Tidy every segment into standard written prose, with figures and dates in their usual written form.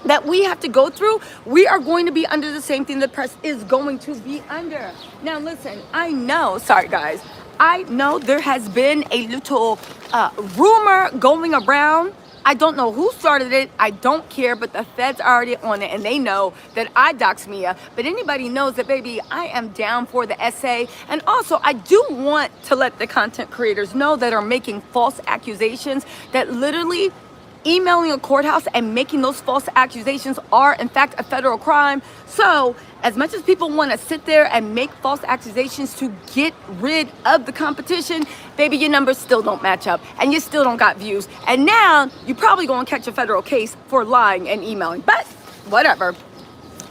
that we have to go through, we are going to be under the same thing the press is going to be under. Now, listen, I know, sorry guys, I know there has been a little rumor going around. I don't know who started it. I don't care, but the feds are already on it and they know that I dox Mia. But anybody knows that, baby, I am down for the essay. And also, I do want to let the content creators know that are making false accusations that literally emailing a courthouse and making those false accusations are in fact a federal crime. So as much as people want to sit there and make false accusations to get rid of the competition, baby, your numbers still don't match up and you still don't got views. And now you're probably going to catch a federal case for lying and emailing, but whatever.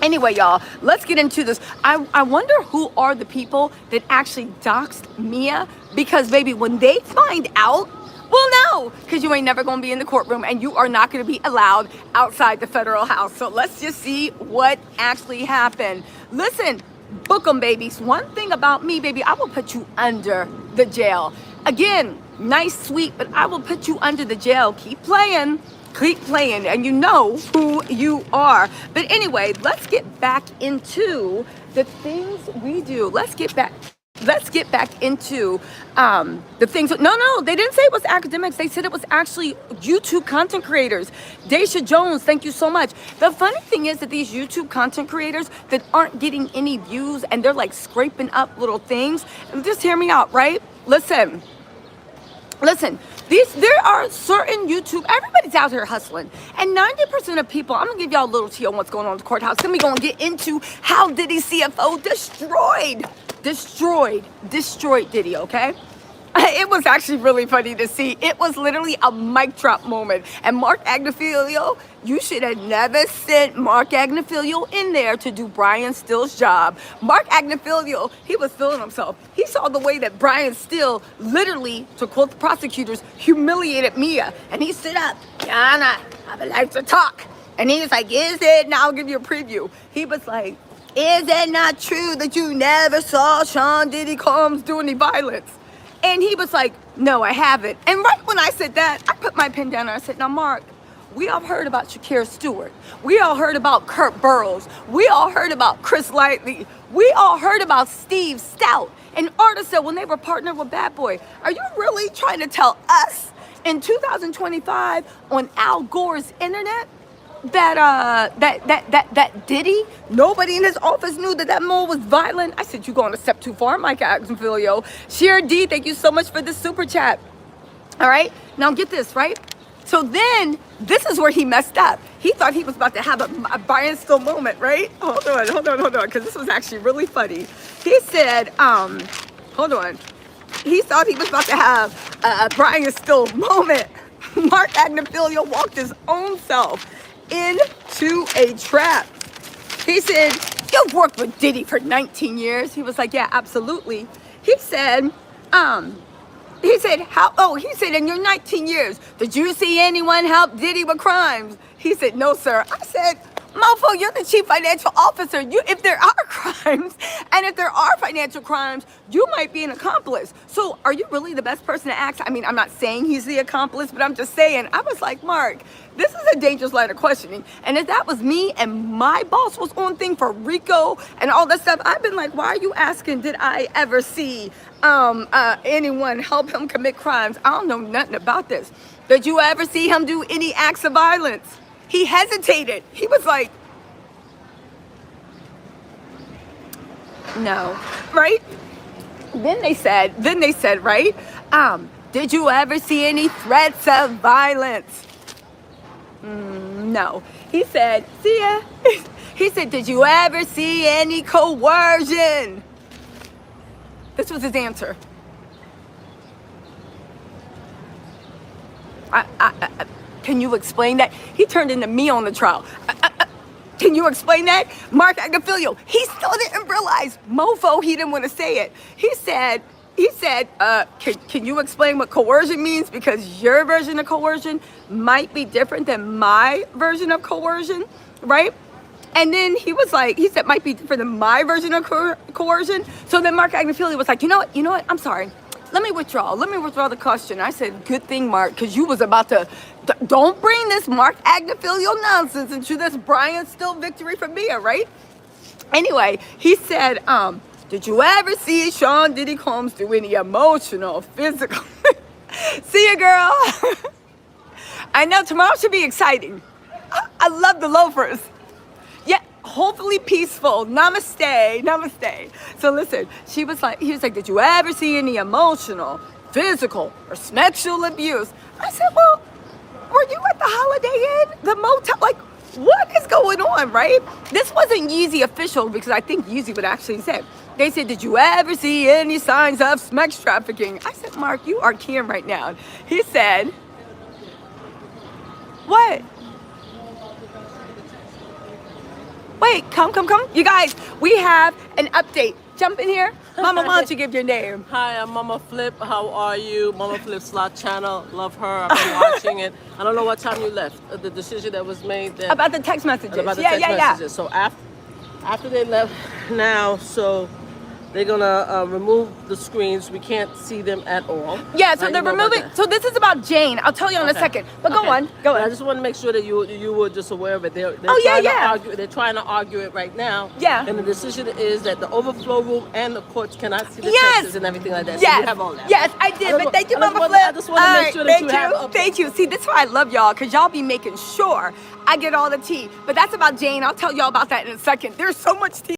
Anyway, y'all, let's get into this. I wonder who are the people that actually doxed Mia, because baby, when they find out, well, no, because you ain't never going to be in the courtroom and you are not going to be allowed outside the federal house. So let's just see what actually happened. Listen, book them, babies. One thing about me, baby, I will put you under the jail. Again, nice, sweet, but I will put you under the jail. Keep playing, and you know who you are. But anyway, let's get back into the things we do. Let's get back into the things. No, they didn't say it was academics. They said it was actually YouTube content creators. Daisha Jones, thank you so much. The funny thing is that these YouTube content creators that aren't getting any views and they're like scraping up little things, and just hear me out, right? Listen, there are certain YouTube, everybody's out here hustling, and 90% of people, I'm gonna give y'all a little tea on what's going on in the courthouse. Then we gonna get into how Diddy CFO destroyed Diddy, okay? It was actually really funny to see. It was literally a mic drop moment. And Mark Agnifilio, you should have never sent Mark Agnifilio in there to do Brian Still's job. Mark Agnifilio, he was feeling himself. He saw the way that Brian Still literally, to quote the prosecutors, humiliated Mia. And he stood up, Yana, I would like to talk. And he was like, is it? Now I'll give you a preview. He was like, is it not true that you never saw Sean Diddy Combs do any violence? And he was like, no, I haven't. And right when I said that, I put my pen down and I said, now, Mark, we all heard about Shakira Stewart. We all heard about Kurt Burrows. We all heard about Chris Lightly. We all heard about Steve Stout. And artists said when they were partnered with Bad Boy, are you really trying to tell us in 2025 on Al Gore's internet that Diddy, nobody in his office knew that mole was violent? I said, you're going a step too far, Mike Axenfilio. Sheer D, thank you so much for this super chat. All right, now get this, right? So then, this is where he messed up. He thought he was about to have a Brian Still moment, right? Hold on, because this was actually really funny. He said, hold on. He thought he was about to have a Brian Still moment. Mark Agnifilio walked his own self into a trap. He said, you've worked with Diddy for 19 years. He was like, yeah, absolutely. He said, he said, in your 19 years, did you see anyone help Diddy with crimes? He said, no, sir. I said, mofo, you're the chief financial officer. If there are crimes, and if there are financial crimes, you might be an accomplice. So are you really the best person to ask? I mean, I'm not saying he's the accomplice, but I'm just saying, I was like, Mark, this is a dangerous line of questioning. And if that was me and my boss was on thing for Rico and all that stuff, I've been like, why are you asking, did I ever see anyone help him commit crimes? I don't know nothing about this. Did you ever see him do any acts of violence? He hesitated. He was like, no, right? Then they said, right? Did you ever see any threats of violence? No. He said, see ya. He said, did you ever see any coercion? This was his answer. Can you explain that? He turned into me on the trial. Can you explain that? Mark Agnifilio, he still didn't realize. Mofo, he didn't want to say it. He said, can you explain what coercion means? Because your version of coercion might be different than my version of coercion, right? And then he was like, he said, might be different than my version of coercion. So then Mark Agnifilio was like, you know what? I'm sorry. Let me withdraw the question. I said, good thing, Mark, because you was about to Don't bring this Mark Agnafilio nonsense into this Brian Still victory for Mia, right? Anyway, he said, did you ever see Sean Diddy Combs do any emotional, physical? See ya, girl. I know tomorrow should be exciting. I love the loafers. Yeah, hopefully peaceful. Namaste, namaste. So listen, he was like, did you ever see any emotional, physical, or sexual abuse? I said, well, were you at the Holiday Inn, the motel? Like, what is going on, right? This wasn't Yeezy official because I think Yeezy would actually say, they said, did you ever see any signs of sex trafficking? I said, Mark, you are kidding right now. He said, what? Wait, come. You guys, we have an update. Jump in here. Mama, why don't you give your name? Hi, I'm Mama Flip. How are you? Mama Flip Slot Channel. Love her. I've been watching it. I don't know what time you left. The decision that was made. About the text messages. About the text messages. So after they left now, so they're gonna remove the screens. We can't see them at all. Yeah, so they're removing. So this is about Jane. I'll tell you in a second. But go on. I just want to make sure that you were just aware of it. They're trying to argue it right now. Yeah. And the decision is that the overflow room and the courts cannot see the texts and everything like that. Yes. So you have all that. Yes, I did. But thank you, Mama Flip. I just want to make sure that you have. Thank you. See, this is why I love y'all, because y'all be making sure I get all the tea. But that's about Jane. I'll tell y'all about that in a second. There's so much tea.